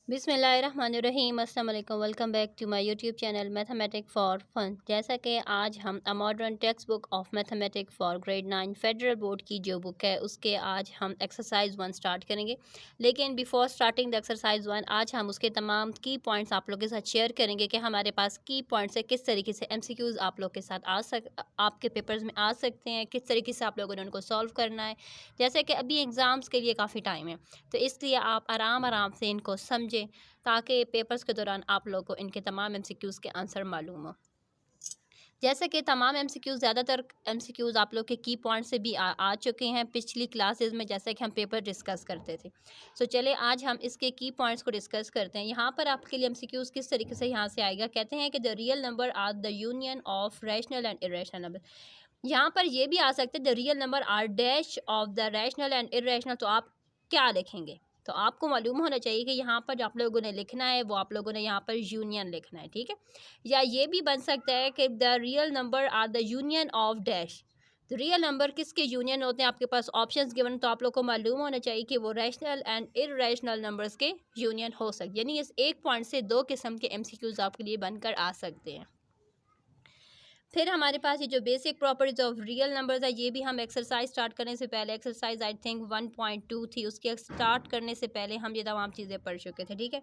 बिस्मिल्लाहिर्रहमानिर्रहीम। अस्सलाम वालेकुम। Welcome back to my YouTube channel mathematic for fun. जैसा कि आज हम a modern text book of mathematic for grade 9 federal board की जो बुक है उसके आज हम एक्सरसाइज 1 स्टार्ट करेंगे। लेकिन बिफोर स्टार्टिंग द एक्सरसाइज 1 आज हम उसके तमाम की पॉइंट्स आप लोगों के साथ शेयर करेंगे कि हमारे पास की पॉइंट्स है, किस तरीके से एमसीक्यूज़ आप लोग के साथ आपके पेपर्स में आ सकते हैं, किस तरीके से आप लोगों ने उनको सॉल्व करना है। जैसे कि अभी एग्ज़ाम्स के लिए काफ़ी टाइम है, तो इसलिए आप आराम आराम से इनको समझें ताकि पेपर्स के दौरान आप लोगों को इनके तमाम एमसीक्यूज़ के आंसर मालूम हो। जैसे कि तमाम एमसीक्यूज़ ज़्यादातर एमसीक्यूज़ आप लोग के की पॉइंट से भी आ चुके हैं पिछली क्लासेस में, जैसे कि हम पेपर डिस्कस करते थे। सो चले आज हम इसके की पॉइंट्स को डिस्कस करते हैं। यहाँ पर आपके लिए एमसीक्यूज़ किस तरीके से यहाँ से आएगा, कहते हैं कि the real number are the union of rational and irrational number. यहाँ पर ये भी आ सकते हैं the real number are dash of the rational and irrational. तो आप क्या लिखेंगे? तो आपको मालूम होना चाहिए कि यहाँ पर जो आप लोगों ने लिखना है वो आप लोगों ने यहाँ पर यूनियन लिखना है, ठीक है। या ये भी बन सकता है कि the real number are the union of dash. तो रियल नंबर किसके यूनियन होते हैं, आपके पास ऑप्शंस गिवन, तो आप लोग को मालूम होना चाहिए कि वो रैशनल एंड इरेशनल नंबर्स के यूनियन हो सकते, यानी इस एक पॉइंट से दो किस्म के एमसीक्यूज़ आपके लिए बनकर आ सकते हैं। फिर हमारे पास ये जो basic properties of real numbers है, ये भी हम एक्सरसाइज स्टार्ट करने से पहले, एक्सरसाइज आई थिंक 1.2 थी, उसके स्टार्ट करने से पहले हम ये तमाम चीज़ें पढ़ चुके थे, ठीक है।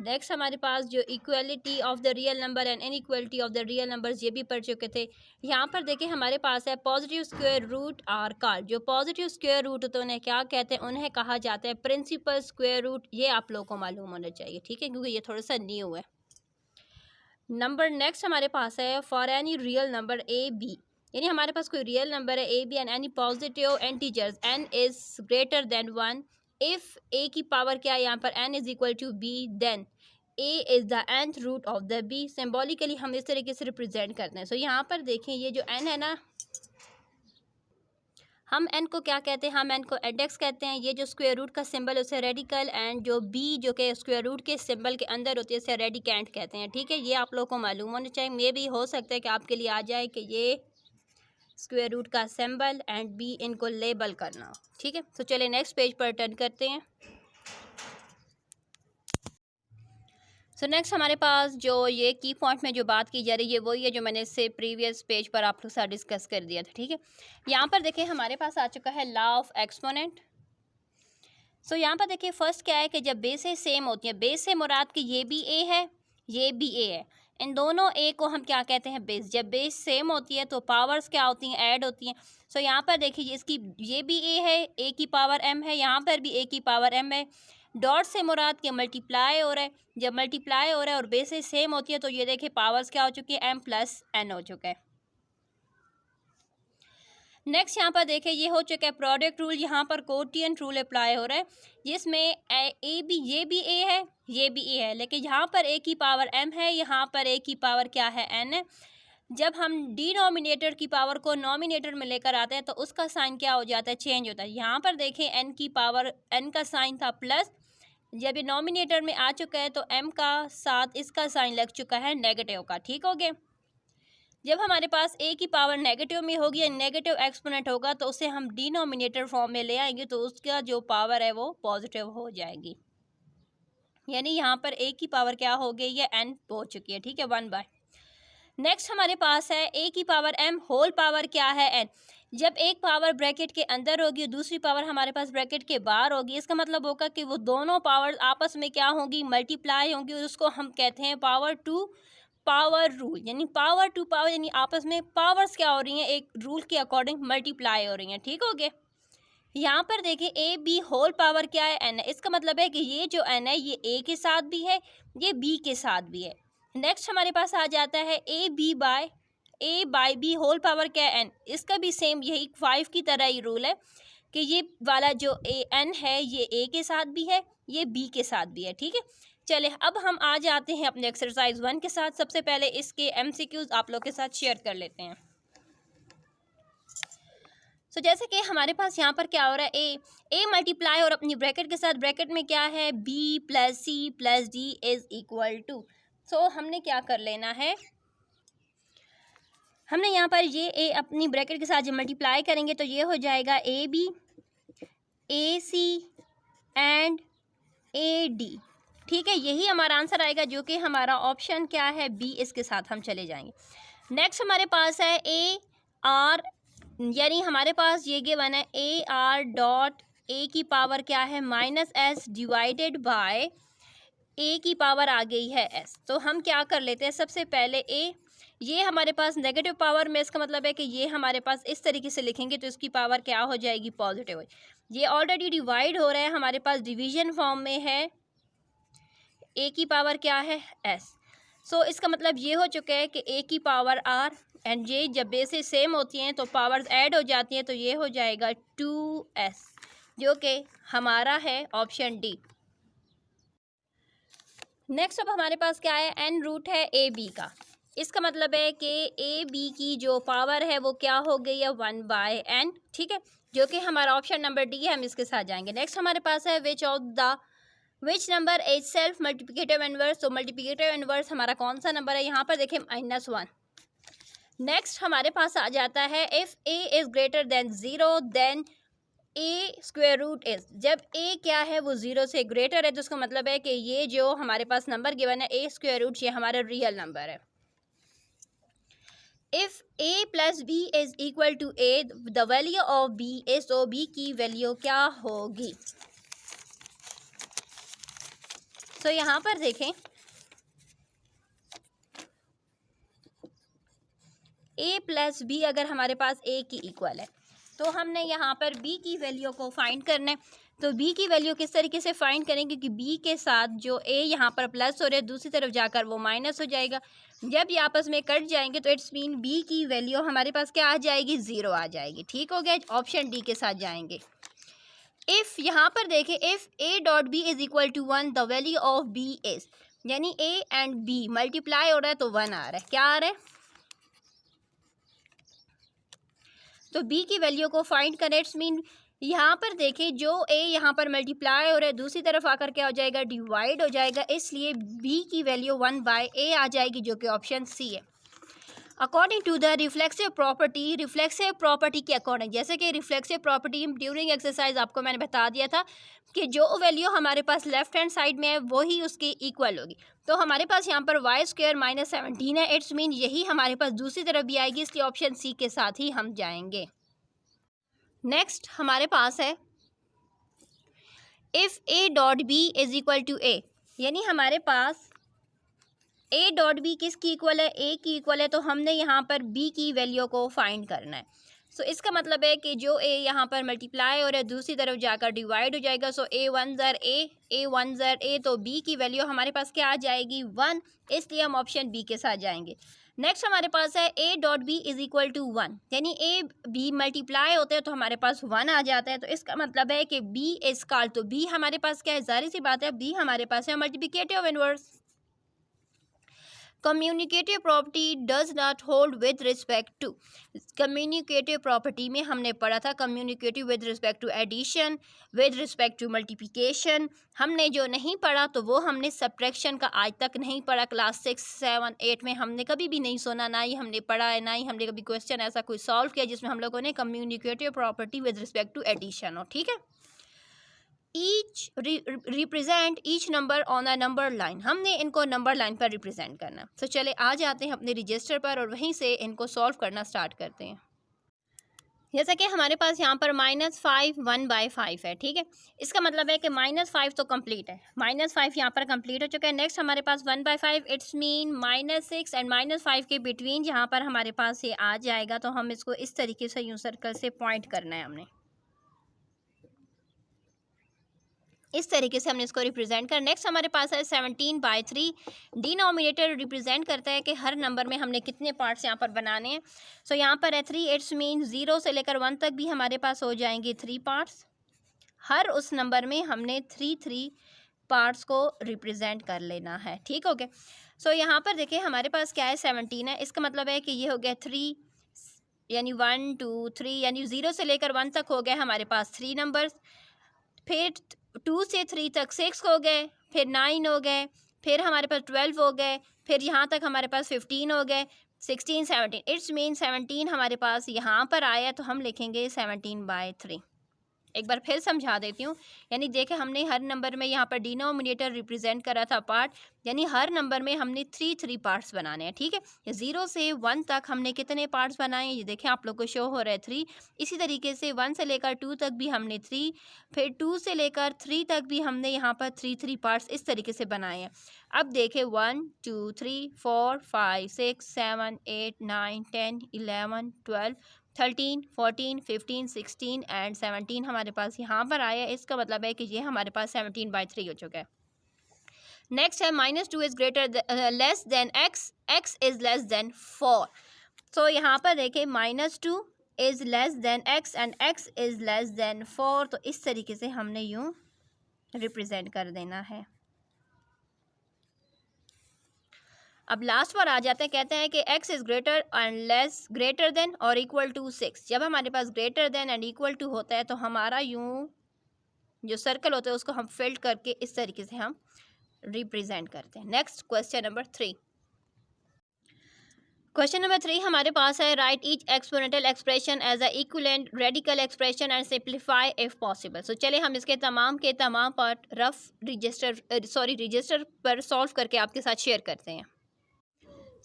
नेक्स्ट हमारे पास जो equality of the real number and inequality of the real numbers, ये भी पढ़ चुके थे। यहाँ पर देखिए हमारे पास है positive square root are called. जो पॉजिटिव स्क्वायर रूट होते हैं उन्हें क्या कहते हैं? उन्हें कहा जाता है प्रिंसिपल स्क्वायर रूट। ये आप लोगों को मालूम होना चाहिए, ठीक है, क्योंकि ये थोड़ा सा न्यू है। नंबर नेक्स्ट हमारे पास है for any real number A B, यानी हमारे पास कोई रियल नंबर है A B and any positive integers N is greater than 1। If A की पावर क्या है यहाँ पर, N is equal to B, then A is the nth root of the B. Symbolically हम इस तरीके से रिप्रेजेंट करते हैं। सो यहाँ पर देखें ये जो एन है ना, हम एन को क्या कहते हैं? हम एन को इंडेक्स कहते हैं। ये जो स्क्वायर रूट का सिंबल है उसे रेडिकल, एंड जो बी जो कि स्क्वायर रूट के सिंबल के अंदर होती है उसे रेडिकेंट कहते हैं, ठीक है। ये आप लोग को मालूम होना चाहिए। मे भी हो सकता है कि आपके लिए आ जाए कि ये स्क्वायर रूट का सिंबल एंड बी इनको लेबल करना हो, ठीक है। तो चलिए नेक्स्ट पेज पर टर्न करते हैं। सो नेक्स्ट हमारे पास जो ये की पॉइंट में जो बात की जा रही है वही है जो मैंने इससे प्रीवियस पेज पर आप लोग साथ डिस्कस कर दिया था, ठीक है। यहाँ पर देखिए हमारे पास आ चुका है लॉ ऑफ एक्सपोनेंट। सो यहाँ पर देखिए फर्स्ट क्या है कि जब बेसें सेम होती हैं, बेस से मुराद कि ये भी ए है, ये भी ए है, इन दोनों ए को हम क्या कहते हैं? बेस। जब बेस सेम होती है तो पावर्स क्या होती हैं? ऐड होती हैं। सो यहाँ पर देखिए इसकी ये भी ए है, ए की पावर एम है, यहाँ पर भी ए की पावर एम है। डॉट से मुराद के मल्टीप्लाई हो रहा है, जब मल्टीप्लाई हो रहा है और बेसें सेम होती है तो ये देखिए पावर्स क्या हो चुकी है? एम प्लस एन हो चुका है। नेक्स्ट यहाँ पर देखिए ये हो चुका है प्रोडक्ट रूल। यहाँ पर कोटिएंट रूल अप्लाई हो रहा है, जिसमें ए बी, ये भी ए है, ये भी ए है, लेकिन यहाँ पर ए की पावर एम है, यहाँ पर ए की पावर क्या है? एन है। जब हम डिनोमिनेटर की पावर को नॉमिनेटर में लेकर आते हैं तो उसका साइन क्या हो जाता है? चेंज होता है। यहाँ पर देखें एन की पावर, एन का साइन था प्लस, जब ये नॉमिनेटर में आ चुका है तो एम का साथ इसका साइन लग चुका है नेगेटिव का, ठीक हो गया। जब हमारे पास ए की पावर नेगेटिव में होगी या नेगेटिव एक्सपोनेंट होगा तो उसे हम डिनोमिनेटर फॉर्म में ले आएंगे तो उसका जो पावर है वो पॉजिटिव हो जाएगी, यानी यहाँ पर ए की पावर क्या हो गई है? एन हो चुकी है, ठीक है, 1/। नेक्स्ट हमारे पास है ए की पावर एम होल पावर क्या है? एन। जब एक पावर ब्रैकेट के अंदर होगी और दूसरी पावर हमारे पास ब्रैकेट के बाहर होगी, इसका मतलब होगा कि वो दोनों पावर आपस में क्या होंगी? मल्टीप्लाई होंगी, और उसको हम कहते हैं पावर टू पावर रूल, यानी पावर टू पावर, यानी आपस में पावर्स क्या हो रही हैं? एक रूल के अकॉर्डिंग मल्टीप्लाई हो रही हैं, ठीक हो गया। यहाँ पर देखिए ए बी होल पावर क्या है? एन है। इसका मतलब है कि ये जो एन है ये ए के साथ भी है, ये बी के साथ भी है। नेक्स्ट हमारे पास आ जाता है ए बाई बी होल पावर क्या है? एन। इसका भी सेम यही 5 की तरह ही रूल है कि ये वाला जो ए एन है ये ए के साथ भी है, ये बी के साथ भी है, ठीक है। चले अब हम आ जाते हैं अपने एक्सरसाइज 1 के साथ। सबसे पहले इसके एमसीक्यूज आप लोग के साथ शेयर कर लेते हैं। सो जैसे कि हमारे पास यहाँ पर क्या हो रहा है, ए मल्टीप्लाई और अपनी ब्रैकेट के साथ, ब्रैकेट में क्या है? B plus C plus D is equal to. So हमने क्या कर लेना है, हमने यहाँ पर ये ए अपनी ब्रैकेट के साथ जब मल्टीप्लाई करेंगे तो ये हो जाएगा a b, a c and a d, ठीक है, यही हमारा आंसर आएगा, जो कि हमारा ऑप्शन क्या है, बी, इसके साथ हम चले जाएंगे। नेक्स्ट हमारे पास है ए आर, यानी हमारे पास ये गिवन है ए आर डॉट ए की पावर क्या है, माइनस एस डिवाइडेड बाय ए की पावर आ गई है एस। तो हम क्या कर लेते हैं, सबसे पहले ए, ये हमारे पास नेगेटिव पावर में, इसका मतलब है कि ये हमारे पास इस तरीके से लिखेंगे तो इसकी पावर क्या हो जाएगी, पॉजिटिव। ये ऑलरेडी डिवाइड हो रहा है, हमारे पास डिवीजन फॉर्म में है, ए की पावर क्या है, एस। सो इसका मतलब ये हो चुका है कि ए की पावर आर, एंड ये जब बेसिस सेम होती हैं तो पावर्स ऐड हो जाती हैं, तो ये हो जाएगा 2s, जो कि हमारा है ऑप्शन डी। नेक्स्ट अब हमारे पास क्या है, एन रूट है ए बी का। इसका मतलब है कि ए बी की जो पावर है वो क्या हो गई है, 1/n, ठीक है, जो कि हमारा ऑप्शन नंबर डी है, हम इसके साथ जाएंगे। नेक्स्ट हमारे पास है which number is self multiplicative inverse. तो मल्टीप्लिकेटिव इनवर्स हमारा कौन सा नंबर है, यहाँ पर देखें -1। नेक्स्ट हमारे पास आ जाता है if a is greater than 0 then a square root is. जब ए क्या है वो 0 से ग्रेटर है, तो उसका मतलब है कि ये जो हमारे पास नंबर गिवन है ए स्क्वायर रूट, ये हमारा रियल नंबर है। If a plus b is equal to a, the value of b is, तो बी की वैल्यू क्या होगी। तो यहाँ पर देखें a प्लस बी अगर हमारे पास a की इक्वल है, तो हमने यहाँ पर b की वैल्यू को फाइंड करना है। तो b की वैल्यू किस तरीके से फाइंड करेंगे, क्योंकि b के साथ जो a यहाँ पर प्लस हो रहा है, दूसरी तरफ जाकर वो माइनस हो जाएगा। जब ये आपस में कट जाएंगे तो इट्स मीन b की वैल्यू हमारे पास क्या आ जाएगी, 0 आ जाएगी। ठीक हो गया, ऑप्शन डी के साथ जाएंगे। इफ़ यहाँ पर देखें, if a dot b is equal to 1, the value of b is, यानी a एंड b मल्टीप्लाई हो रहा है तो 1 आ रहा है, क्या आ रहा है, तो b की वैल्यू को फाइंड करें। इट्स मीन यहाँ पर देखें, जो a यहाँ पर मल्टीप्लाई हो रहा है, दूसरी तरफ आकर क्या हो जाएगा, डिवाइड हो जाएगा, इसलिए b की वैल्यू 1/a आ जाएगी, जो कि ऑप्शन सी है। According to the reflexive property के अकॉर्डिंग, जैसे कि रिफ्लेक्सिव प्रॉपर्टी ड्यूरिंग एक्सरसाइज आपको मैंने बता दिया था कि जो वैल्यू हमारे पास लेफ्ट हैंड साइड में है वही उसकी इक्वल होगी। तो हमारे पास यहाँ पर y स्क्वायर -17 है, इट्स मीन यही हमारे पास दूसरी तरफ भी आएगी, इसलिए ऑप्शन सी के साथ ही हम जाएंगे। नेक्स्ट हमारे पास है if a dot b is equal to a, यानी हमारे पास a डॉट बी किसकी इक्वल है, a की इक्वल है, तो हमने यहाँ पर b की वैल्यू को फाइंड करना है। सो इसका मतलब है कि जो a यहाँ पर मल्टीप्लाई हो रहा है, दूसरी तरफ जाकर डिवाइड हो जाएगा। सो a 1 ज़र a, तो b की वैल्यू हमारे पास क्या आ जाएगी, 1, इसलिए हम ऑप्शन b के साथ जाएंगे। नेक्स्ट हमारे पास है a dot b is equal to 1, यानी a b मल्टीप्लाई होते हैं तो हमारे पास 1 आ जाता है। तो इसका मतलब है कि b इज कॉल्ड, तो b हमारे पास क्या है, जाहिर सी बात है b हमारे पास है multiplicative inverse. Communicative property does not hold with respect to, communicative property में हमने पढ़ा था communicative with respect to addition, with respect to multiplication. हमने जो नहीं पढ़ा तो वो हमने सब्ट्रैक्शन का आज तक नहीं पढ़ा, क्लास 6, 7, 8 में हमने कभी भी नहीं सुना, ना ही हमने पढ़ा है, ना ही हमने कभी क्वेश्चन ऐसा कोई सॉल्व किया जिसमें हम लोगों ने communicative property with respect to addition हो। ठीक है, represent each number on a number line, हमने इनको नंबर लाइन पर रिप्रेजेंट करना। तो चले आ जाते हैं अपने रजिस्टर पर और वहीं से इनको सॉल्व करना स्टार्ट करते हैं। जैसा कि हमारे पास यहाँ पर -5 1/5 है, ठीक है, इसका मतलब है कि -5 तो कंप्लीट है, -5 यहाँ पर कंप्लीट हो चुका है। नेक्स्ट हमारे पास 1/5, इट्स मीन -6 एंड -5 के बिटवीन यहाँ पर हमारे पास ये आ जाएगा। तो हम इसको इस तरीके से यूँ सर्कल से पॉइंट करना है, हमने इस तरीके से हमने इसको रिप्रेजेंट कर। नेक्स्ट हमारे पास है 17/3, डिनोमिनेटर रिप्रेजेंट करता है कि हर नंबर में हमने कितने पार्ट्स यहाँ पर बनाने हैं। सो यहाँ पर है 3, इट्स मीन 0 से लेकर 1 तक भी हमारे पास हो जाएंगे 3 पार्ट्स। हर उस नंबर में हमने 3 पार्ट्स को रिप्रेजेंट कर लेना है। ठीक हो गया। सो यहाँ पर देखिए हमारे पास क्या है, 17 है, इसका मतलब है कि ये हो गया 3, यानी 1 2 3, यानी 0 से लेकर 1 तक हो गए हमारे पास 3 नंबर्स। फिर 2 से 3 तक 6 हो गए, फिर 9 हो गए, फिर हमारे पास 12 हो गए, फिर यहाँ तक हमारे पास 15 हो गए, 16 17, इट्स मीन 17 हमारे पास यहाँ पर आया, तो हम लिखेंगे 17/3। एक बार फिर समझा देती हूँ। यानी देखें, हमने हर नंबर में यहाँ पर डिनोमिनेटर रिप्रेजेंट करा था पार्ट, यानी हर नंबर में हमने 3 पार्ट्स बनाने हैं। ठीक है, 0 से 1 तक हमने कितने पार्ट्स बनाए हैं, ये देखें आप लोग को शो हो रहा है 3। इसी तरीके से 1 से लेकर 2 तक भी हमने 3, फिर 2 से लेकर 3 तक भी हमने यहाँ पर 3 पार्ट्स इस तरीके से बनाए हैं। अब देखें 1 2 3 4 5 6 7 8 9 10 11 12 13 14 15 16 एंड 17 हमारे पास यहाँ पर आया है। इसका मतलब है कि ये हमारे पास 17/3 हो चुका है। नेक्स्ट है -2 is greater less than x, x is less than 4। तो यहाँ पर देखें -2 is less than x and x is less than 4। तो इस तरीके से हमने यूं रिप्रेजेंट कर देना है। अब लास्ट पर आ जाते हैं, कहते हैं कि x is greater and less greater than और इक्वल टू 6। जब हमारे पास greater than and equal to होता है तो हमारा यूं जो सर्कल होता है उसको हम फिल्ड करके इस तरीके से हम रिप्रेजेंट करते हैं। Next question number 3। Question number 3 हमारे पास है, write each exponential expression as a equivalent radical expression and simplify if possible. So चले हम इसके तमाम के तमाम पार्ट रफ रजिस्टर पर सॉल्व करके आपके साथ शेयर करते हैं।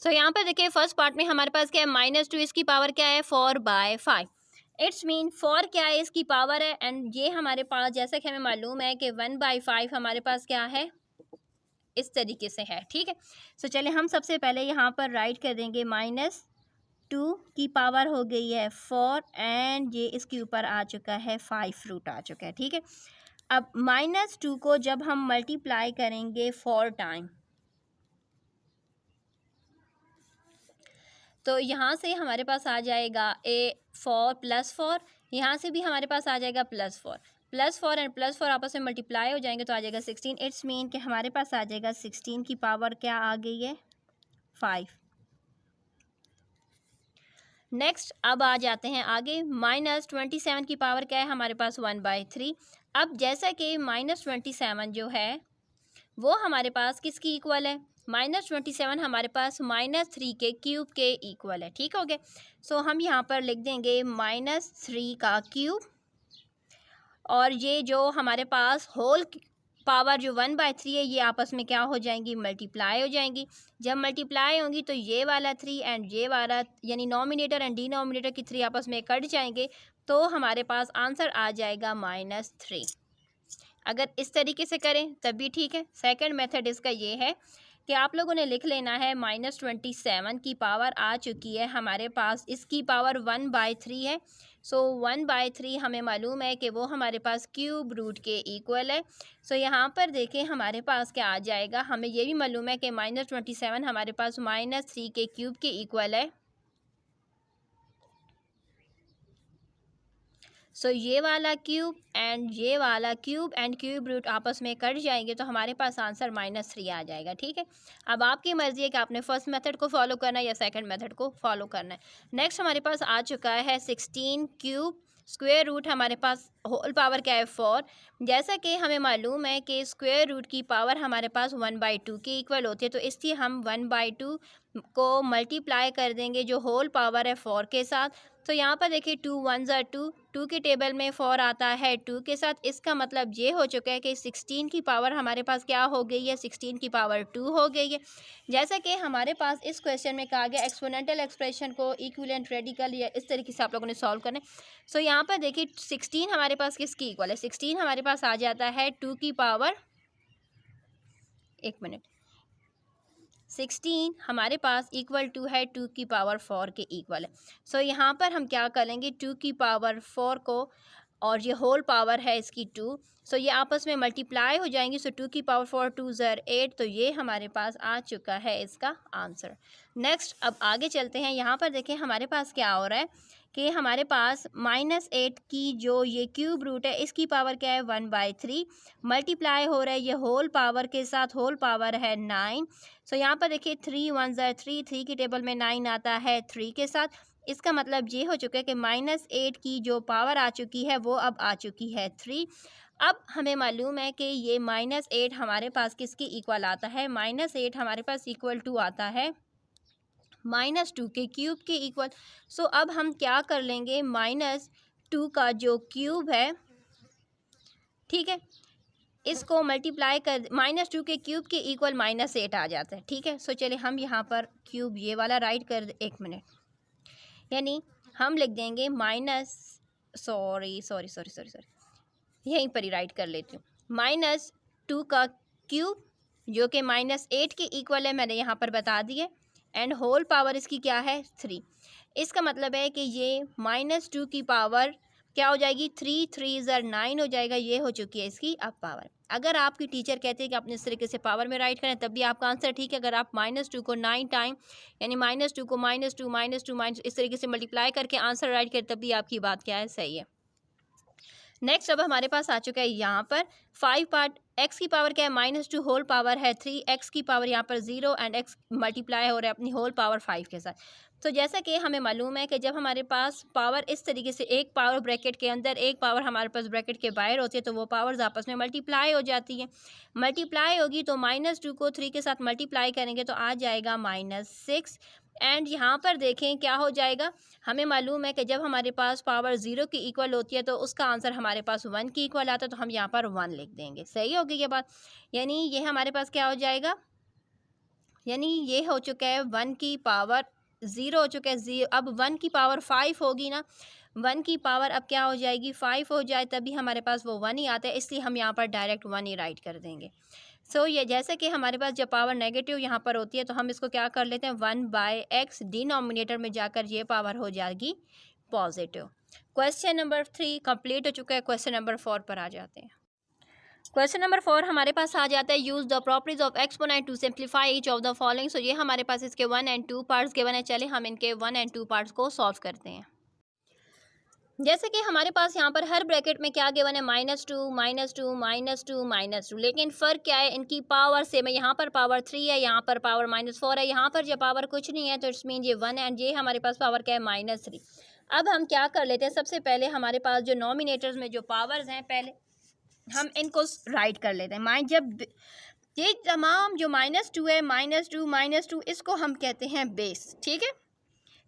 सो यहाँ पर देखिए, फर्स्ट पार्ट में हमारे पास क्या है, -2 इसकी पावर क्या है 4/5। इट्स मीन 4 क्या है, इसकी पावर है, एंड ये हमारे पास जैसा कि हमें मालूम है कि 1/5 हमारे पास क्या है, इस तरीके से है। ठीक है, सो चले हम सबसे पहले यहाँ पर राइट कर देंगे -2 की पावर हो गई है 4 एंड ये इसके ऊपर आ चुका है 5 रूट आ चुका है। ठीक है, अब -2 को जब हम मल्टीप्लाई करेंगे 4 टाइम, तो यहाँ से हमारे पास आ जाएगा 4 + 4, यहाँ से भी हमारे पास आ जाएगा +4 एंड +4 आपस में मल्टीप्लाई हो जाएंगे तो आ जाएगा 16। इट्स मीन कि हमारे पास आ जाएगा 16 की पावर क्या आ गई है 5। नेक्स्ट अब आ जाते हैं आगे, -27 की पावर क्या है हमारे पास 1/3। अब जैसा कि -27 जो है वो हमारे पास किसकी इक्वल है, -27 हमारे पास -3 के क्यूब के इक्वल है। ठीक हो गया, सो हम यहाँ पर लिख देंगे -3 का क्यूब, और ये जो हमारे पास होल पावर जो 1/3 है ये आपस में क्या हो जाएंगी, मल्टीप्लाई हो जाएंगी। जब मल्टीप्लाई होंगी तो ये वाला 3 एंड ये वाला, यानी नॉमिनेटर एंड डिनोमिनेटर की 3 आपस में कट जाएंगे, तो हमारे पास आंसर आ जाएगा -3। अगर इस तरीके से करें तब भी ठीक है। सेकंड मेथड इसका ये है कि आप लोगों ने लिख लेना है -27 की पावर आ चुकी है हमारे पास, इसकी पावर 1/3 है। सो 1/3 हमें मालूम है कि वो हमारे पास क्यूब रूट के इक्वल है। सो यहाँ पर देखें हमारे पास क्या आ जाएगा, हमें ये भी मालूम है कि -27 हमारे पास -3 के क्यूब के इक्वल है। सो ये वाला क्यूब एंड ये वाला क्यूब एंड क्यूब रूट आपस में कट जाएंगे तो हमारे पास आंसर -3 आ जाएगा। ठीक है, अब आपकी मर्ज़ी है कि आपने फर्स्ट मेथड को फॉलो करना है या सेकंड मेथड को फॉलो करना है। नेक्स्ट हमारे पास आ चुका है 16 क्यूब स्क्वायर रूट, हमारे पास होल पावर क्या है 4। जैसा कि हमें मालूम है कि स्क्वायर रूट की पावर हमारे पास 1/2 के इक्वल होती है, तो इसलिए हम 1/2 को मल्टीप्लाई कर देंगे जो होल पावर है 4 के साथ। तो यहाँ पर देखिए 2 1 ज़ा 2, 2 की टेबल में 4 आता है 2 के साथ। इसका मतलब ये हो चुका है कि 16 की पावर हमारे पास क्या हो गई है, 16 की पावर 2 हो गई है। जैसा कि हमारे पास इस क्वेश्चन में कहा गया एक्सपोनेंशियल एक्सप्रेशन को इक्विवेलेंट रेडिकल या इस तरीके से आप लोगों ने सॉल्व करना है। सो यहाँ पर देखिए 16 हमारे पास किसकी इक्वल है, 16 हमारे पास आ जाता है 2 की पावर, 16 हमारे पास इक्वल टू है 2 की पावर 4 के इक्वल है। सो यहाँ पर हम क्या करेंगे, 2 की पावर 4 को, और ये होल पावर है इसकी 2, सो ये आपस में मल्टीप्लाई हो जाएंगी। सो 2 की पावर 4 2 ज़र 8, तो ये हमारे पास आ चुका है इसका आंसर। नेक्स्ट अब आगे चलते हैं, यहाँ पर देखें हमारे पास क्या हो रहा है कि हमारे पास -8 की जो ये क्यूब रूट है इसकी पावर क्या है 1/3, मल्टीप्लाई हो रहा है ये होल पावर के साथ, होल पावर है 9। सो यहाँ पर देखिए 3 1 ज़ा 3, 3 की टेबल में 9 आता है 3 के साथ। इसका मतलब ये हो चुका है कि -8 की जो पावर आ चुकी है वो अब आ चुकी है 3। अब हमें मालूम है कि ये -8 हमारे पास किसकी इक्वल आता है, -8 हमारे पास इक्वल टू आता है -2 के क्यूब के इक्वल। सो अब हम क्या कर लेंगे, -2 का जो क्यूब है ठीक है। इसको मल्टीप्लाई कर -2 के क्यूब के इक्वल -8 आ जाता है। ठीक है, सो चलिए हम यहाँ पर क्यूब ये वाला राइट कर दे, 1 मिनट, यानी हम लिख देंगे minus, sorry sorry sorry sorry sorry, यहीं पर ही राइट कर लेती हूँ, -2 का क्यूब जो कि -8 के इक्वल है, मैंने यहाँ पर बता दिए, एंड होल पावर इसकी क्या है 3। इसका मतलब है कि ये -2 की पावर क्या हो जाएगी 3, 3 ज़र 9 हो जाएगा। ये हो चुकी है इसकी अब पावर। अगर आपकी टीचर कहते हैं कि आपने इस तरीके से पावर में राइट करें तब भी आपका आंसर ठीक है। अगर आप -2 को 9 टाइम यानी -2 को -2 इस तरीके से मल्टीप्लाई करके आंसर राइट करें तब भी आपकी बात क्या है सही है। नेक्स्ट अब हमारे पास आ चुका है यहाँ पर 5 पार्ट, x की पावर क्या है -2, होल पावर है 3, x की पावर यहाँ पर 0 एंड x मल्टीप्लाई हो रहा है अपनी होल पावर 5 के साथ। तो जैसा कि हमें मालूम है कि जब हमारे पास पावर इस तरीके से एक पावर ब्रैकेट के अंदर एक पावर हमारे पास ब्रैकेट के बाहर होती है तो वो पावर्स आपस में मल्टीप्लाई हो जाती है। मल्टीप्लाई होगी तो -2 को 3 के साथ मल्टीप्लाई करेंगे तो आ जाएगा -6 एंड यहाँ पर देखें क्या हो जाएगा। हमें मालूम है कि जब हमारे पास पावर 0 की इक्वल होती है तो उसका आंसर हमारे पास 1 की इक्वल आता है, तो हम यहाँ पर 1 लिख देंगे। सही होगी ये बात, यानी ये हमारे पास क्या हो जाएगा, यानी ये हो चुका है 1 की पावर 0 हो चुका है 0। अब 1 की पावर 5 होगी ना, 1 की पावर अब क्या हो जाएगी 5 हो जाए तभी हमारे पास वो 1 ही आता है, इसलिए हम यहाँ पर डायरेक्ट 1 ही राइट कर देंगे। सो ये जैसे कि हमारे पास जब पावर नेगेटिव यहाँ पर होती है तो हम इसको क्या कर लेते हैं 1/x डिनोमिनेटर में जाकर ये पावर हो जाएगी पॉजिटिव। क्वेश्चन नंबर 3 कंप्लीट हो चुका है। क्वेश्चन नंबर 4 पर आ जाते हैं। क्वेश्चन नंबर 4 हमारे पास आ जाता है use the properties of exponent to simplify each of the following. So ये हमारे पास इसके 1 एंड 2 पार्ट्स गिवन है। चले हम इनके 1 एंड 2 पार्ट्स को सॉल्व करते हैं। जैसे कि हमारे पास यहाँ पर हर ब्रैकेट में क्या गिवन है -2 -2 -2 -2, लेकिन फ़र्क क्या है इनकी पावर से। मैं यहाँ पर पावर 3 है, यहाँ पर पावर -4 है, यहाँ पर जब पावर कुछ नहीं है तो इट्स मीन ये 1 एंड ये हमारे पास पावर क्या है -3। अब हम क्या कर लेते हैं, सबसे पहले हमारे पास जो नॉमिनेटर्स में जो पावर्स हैं पहले हम इनको राइट कर लेते हैं। जब ये तमाम जो -2 है -2 इसको हम कहते हैं बेस। ठीक है,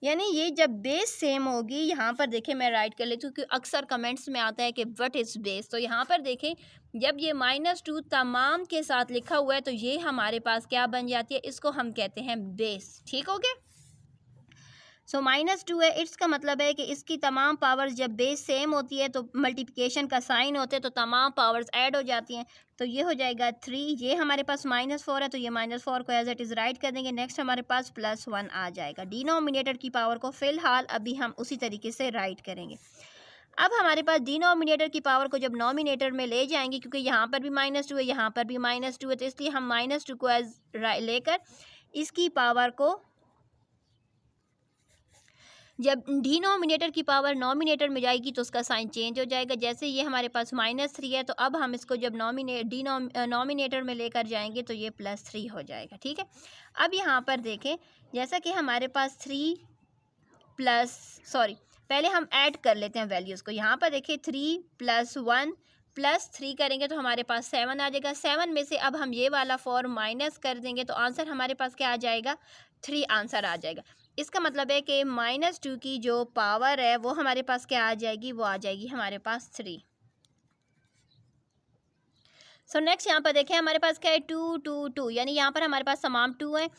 यानी ये जब बेस सेम होगी, यहाँ पर देखें मैं राइट कर लेती हूँ क्योंकि अक्सर कमेंट्स में आता है कि व्हाट इज़ बेस। तो यहाँ पर देखें जब ये -2 तमाम के साथ लिखा हुआ है तो ये हमारे पास क्या बन जाती है, इसको हम कहते हैं बेस। ठीक हो गया। सो -2 है, इट्स का मतलब है कि इसकी तमाम पावर्स जब बेस सेम होती है तो मल्टीप्लिकेशन का साइन होते हैं तो तमाम पावर्स ऐड हो जाती हैं। तो ये हो जाएगा 3, ये हमारे पास -4 है तो ये -4 को एज इट इज़ राइट कर देंगे। नेक्स्ट हमारे पास +1 आ जाएगा। डिनोमिनेटर की पावर को फ़िलहाल अभी हम उसी तरीके से राइट करेंगे। अब हमारे पास डिनोमिनेटर की पावर को जब नॉमिनेटर में ले जाएंगे, क्योंकि यहाँ पर भी -2 है यहाँ पर भी -2 है, तो इसलिए हम -2 को एज लेकर इसकी पावर को जब डिनोमिनेटर की पावर नॉमिनेटर में जाएगी तो उसका साइन चेंज हो जाएगा। जैसे ये हमारे पास -3 है तो अब हम इसको जब नॉमिनेटर में लेकर जाएंगे तो ये +3 हो जाएगा। ठीक है, अब यहाँ पर देखें जैसा कि हमारे पास पहले हम ऐड कर लेते हैं वैल्यूज़ को। यहाँ पर देखें 3 + 1 + 3 करेंगे तो हमारे पास 7 आ जाएगा। 7 में से अब हम ये वाला 4 माइनस कर देंगे तो आंसर हमारे पास क्या आ जाएगा 3 आंसर आ जाएगा। इसका मतलब है कि -2 की जो पावर है वो हमारे पास क्या आ जाएगी, वो आ जाएगी हमारे पास 3। सो नेक्स्ट यहाँ पर देखें हमारे पास क्या है 2 2 2, यानी यहाँ पर हमारे पास तमाम 2 है।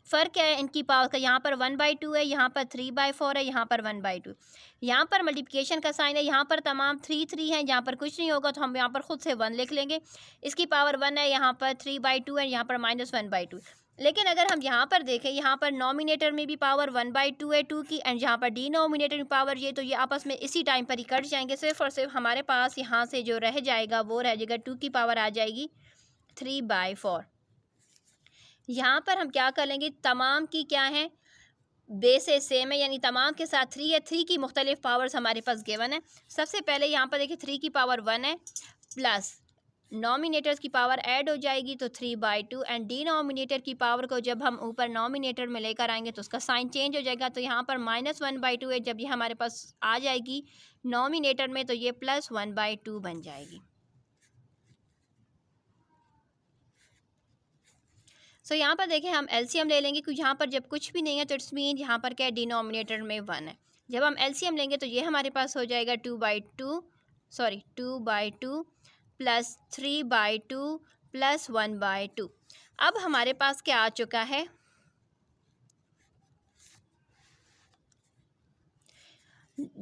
फ़र्क क्या है इनकी पावर का, यहाँ पर 1/2 है, यहाँ पर 3/4 है, यहाँ पर 1/2। यहाँ पर मल्टीप्लिकेशन का साइन है, यहाँ पर तमाम 3 3 है, यहाँ पर कुछ नहीं होगा तो हम यहाँ पर ख़ुद से 1 लिख लेंगे। इसकी पावर 1 है, यहाँ पर 3/2 है, यहाँ पर -1/2। लेकिन अगर हम यहाँ पर देखें, यहाँ पर नॉमिनेटर में भी पावर 1/2 है 2 की, एंड यहाँ पर डिनोमिनेटर में पावर ये, तो ये आपस में इसी टाइम पर ही कट जाएंगे। सिर्फ और सिर्फ हमारे पास यहाँ से जो रह जाएगा वो रह जाएगा 2 की पावर आ जाएगी 3/4। यहाँ पर हम क्या कर लेंगे, तमाम की क्या है बेसेस सेम है, यानी तमाम के साथ 3 है। 3 की मुख्तलिफ पावर्स हमारे पास गिवन है। सबसे पहले यहाँ पर देखिए 3 की पावर 1 है, प्लस नॉमिनेटर्स की पावर ऐड हो जाएगी तो 3/2, एंड डिनोमिनेटर की पावर को जब हम ऊपर नॉमिनेटर में लेकर आएंगे तो उसका साइन चेंज हो जाएगा। तो यहाँ पर -1/2 है, जब ये हमारे पास आ जाएगी नॉमिनेटर में तो ये +1/2 बन जाएगी। सो यहाँ पर देखें हम एलसीएम ले लेंगे क्योंकि यहाँ पर जब कुछ भी नहीं है तो इट्स मीन यहाँ पर क्या है डिनोमिनेटर में 1 है। जब हम एलसीएम लेंगे तो ये हमारे पास हो जाएगा 2/2 प्लस 3/2 प्लस 1/2। अब हमारे पास क्या आ चुका है,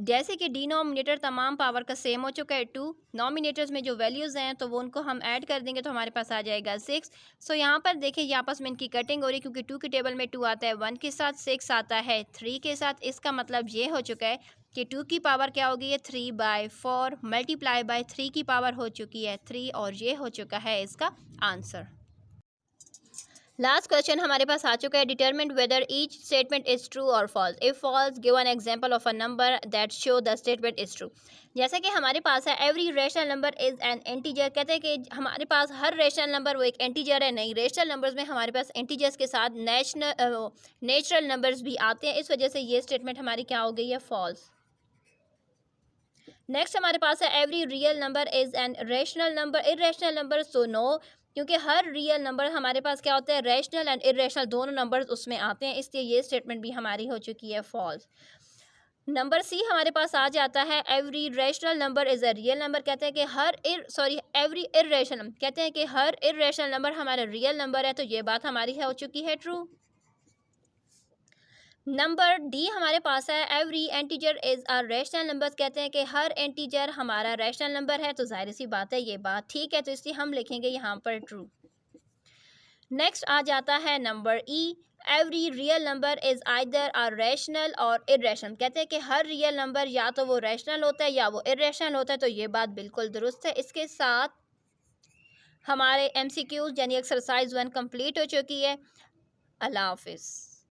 जैसे कि डिनोमिनेटर तमाम पावर का सेम हो चुका है 2, नॉमिनेटर्स में जो वैल्यूज़ हैं तो वो उनको हम ऐड कर देंगे तो हमारे पास आ जाएगा 6। सो यहाँ पर देखिए ये आपस में इनकी कटिंग हो रही है, क्योंकि 2 की टेबल में 2 आता है 1 के साथ, 6 आता है 3 के साथ। इसका मतलब ये हो चुका है कि 2 की पावर क्या हो गई है 3/4 मल्टीप्लाई बाय 3 की पावर हो चुकी है 3, और ये हो चुका है इसका आंसर। लास्ट क्वेश्चन हमारे पास आ चुका है, determine whether each statement is true और false. If false give an example of a number that show the statement is true. जैसा कि हमारे पास है every rational number is an integer, कहते हैं कि हमारे पास हर रेशनल नंबर वो एक इंटीजर है। नहीं, रेशनल नंबर्स में हमारे पास इंटीजर्स के साथ नेचुरल नंबर्स भी आते हैं, इस वजह से ये स्टेटमेंट हमारी क्या हो गई है, फॉल्स। नेक्स्ट हमारे पास है every real number is an rational number, irrational number so no, क्योंकि हर रियल नंबर हमारे पास क्या होते हैं, रैशनल एंड इरेशनल दोनों नंबर्स उसमें आते हैं, इसलिए ये स्टेटमेंट भी हमारी हो चुकी है फॉल्स। नंबर सी हमारे पास आ जाता है every rational number is a real number, कहते हैं कि एवरी इरेशनल, कहते हैं कि हर इरेशनल नंबर हमारा रियल नंबर है, तो ये बात हमारी हो चुकी है ट्रू। नंबर डी हमारे पास है every integer is a rational number, कहते हैं कि हर एंटीजर हमारा रैशनल नंबर है, तो जाहिर सी बात है ये बात ठीक है, तो इसलिए हम लिखेंगे यहाँ पर ट्रू। नेक्स्ट आ जाता है number E, every real number is either a rational और इरेशनल, कहते हैं कि हर रियल नंबर या तो वो रैशनल होता है या वो इरेशनल होता है, तो ये बात बिल्कुल दुरुस्त है। इसके साथ हमारे MCQs यानी एक्सरसाइज 1 कंप्लीट हो चुकी है। अल्लाह हाफिज़।